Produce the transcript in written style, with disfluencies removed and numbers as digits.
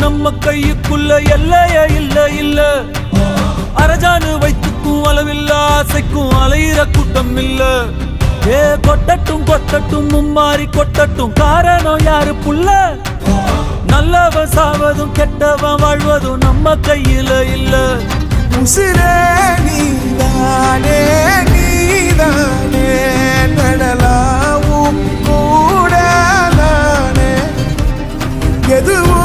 நம்ம கையுக்குள்ள எல்லையே இல்ல இல்ல. அரஜானு வைத்துக்கும் அளவில்ல ஆசைக்கும் அலையிற கூட்டம் இல்ல. ஏ கொட்டட்டும் கொட்டட்டும் மும்மாறி கொட்டட்டும், காரணம் யாரு புள்ள? நல்லவன் சாவதும் கெட்டவன் வாழ்வதும் நம்ம கையில இல்ல. உசிரே நீதானே நீதானே, நடலாவும் கூட நானே, எதுவும்